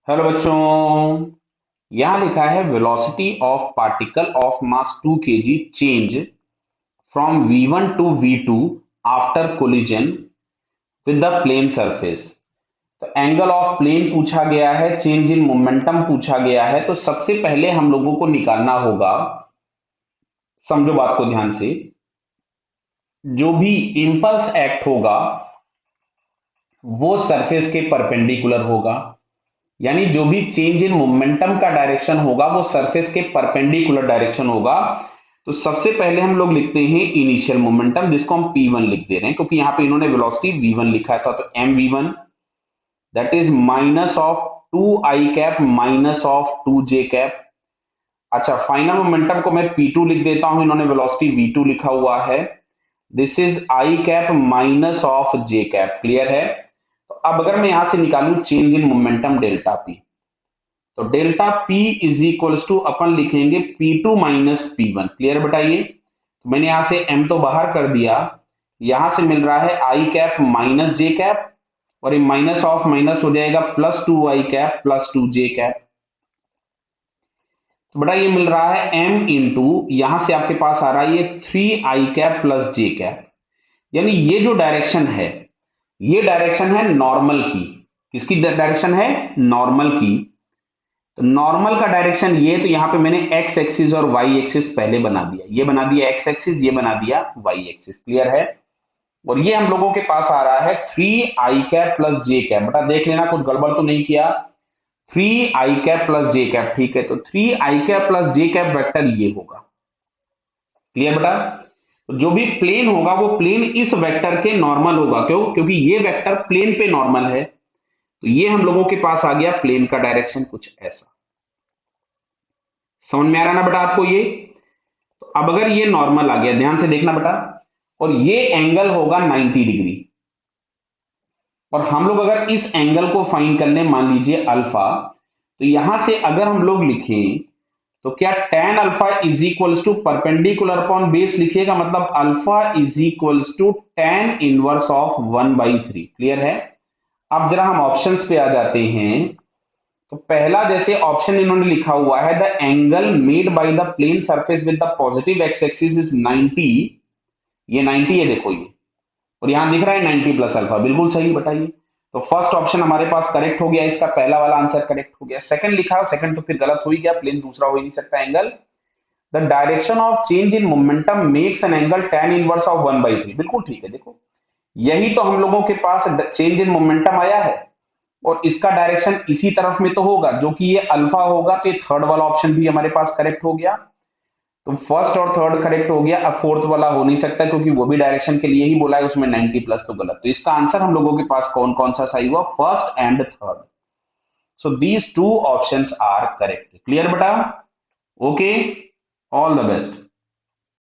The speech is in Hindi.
हेलो बच्चों। यहां लिखा है velocity of particle of mass 2 kg change from v1 to v2 after collision with the plane surface. तो एंगल ऑफ प्लेन पूछा गया है, चेंज इन मोमेंटम पूछा गया है। तो सबसे पहले हम लोगों को निकालना होगा, समझो बात को ध्यान से, जो भी इंपल्स एक्ट होगा वो सरफेस के परपेंडिकुलर होगा। यानी जो भी चेंज इन मोमेंटम का डायरेक्शन होगा वो सरफेस के परपेंडिकुलर डायरेक्शन होगा। तो सबसे पहले हम लोग लिखते हैं इनिशियल मोमेंटम, जिसको हम p1 लिख दे रहे हैं क्योंकि यहां पे इन्होंने वेलोसिटी v1 लिखा था। तो mv1 that is minus of 2i cap minus of 2j cap. अच्छा, फाइनल मोमेंटम को मैं p2 लिख देता हूं, इन्होंने वेलोसिटी v2 लिखा हुआ है। This is i cap minus of j cap. Clear है? तो अब अगर मैं यहां से निकालूं change in momentum delta p, तो delta P is equals to अपन लिखेंगे P2 माइनस P1। क्लियर बताइए? तो मैंने यहां से M तो बाहर कर दिया, यहां से मिल रहा है I cap minus J cap, और ये माइनस ऑफ माइनस हो जाएगा plus 2i cap plus 2j cap. तो बेटा ये मिल रहा है M इंटू, यहां से आपके पास आ रहा है ये 3i cap plus j cap. यानी ये जो डायरेक्शन है, ये डायरेक्शन है नॉर्मल की। किसकी डायरेक्शन है? नॉर्मल की। तो नॉर्मल का डायरेक्शन ये, तो यहां पे मैंने एक्स एक्सिस और वाई एक्सिस पहले बना दिया। ये बना दिया एक्स एक्सिस, ये बना दिया वाई एक्सिस। क्लियर है? और ये हम लोगों के पास आ रहा है 3i कैप प्लस जे कैप। बेटा देख लेना कुछ गड़बड़ तो नहीं किया। 3i कैप प्लस जे कैप, ठीक है। तो 3i कैप प्लस जे कैप वेक्टर ये होगा। क्लियर बेटा? तो जो भी प्लेन होगा वो प्लेन इस वेक्टर के नॉर्मल होगा। क्यों? क्योंकि ये वेक्टर प्लेन पे नॉर्मल है। तो ये हम लोगों के पास आ गया प्लेन का डायरेक्शन कुछ ऐसा। समझ में आ रहा ना बेटा आपको ये? तो अब अगर ये नॉर्मल आ गया, ध्यान से देखना बेटा, और ये एंगल होगा 90 डिग्री, और हम लोग अगर इस एंगल को फाइंड करने मान लीजिए अल्फा, तो यहां से अगर हम लोग लिखें तो क्या tan alpha is equals to perpendicular upon base लिखिएगा, मतलब alpha is equals to tan inverse of 1/3। Clear है? अब जरा हम ऑप्शंस पे आ जाते हैं। तो पहला जैसे ऑप्शन इन्होंने लिखा हुआ है, the angle made by the plane surface with the positive X axis is 90। ये 90 है, देखो ये, और यहां दिख रहा है 90 प्लस अल्फा। बिल्कुल सही, बताइए। तो फर्स्ट ऑप्शन हमारे पास करेक्ट हो गया, इसका पहला वाला आंसर करेक्ट हो गया। सेकंड लिखा, सेकंड तो फिर गलत हो ही गया, प्लेन दूसरा हो ही नहीं सकता angle. The direction of change in momentum makes an angle tan inverse of 1/3। बिल्कुल ठीक है। देखो, यही तो हम लोगों के पास चेंज इन मोमेंटम आया है, और इसका डायरेक्शन इसी तरफ में तो होगा, जो कि ये अल्फा होगा। तो ये थर्ड वाला ऑप्शन भी हमारे पास करेक्ट हो गया। तो फर्स्ट और थर्ड करेक्ट हो गया। अब फोर्थ वाला हो नहीं सकता क्योंकि वो भी डायरेक्शन के लिए ही बोला है, उसमें 90 प्लस तो गलत। तो इसका आंसर हम लोगों के पास कौन कौन सा सही हुआ? First and third. So these two options are correct. Clear बेटा? Okay, all the best.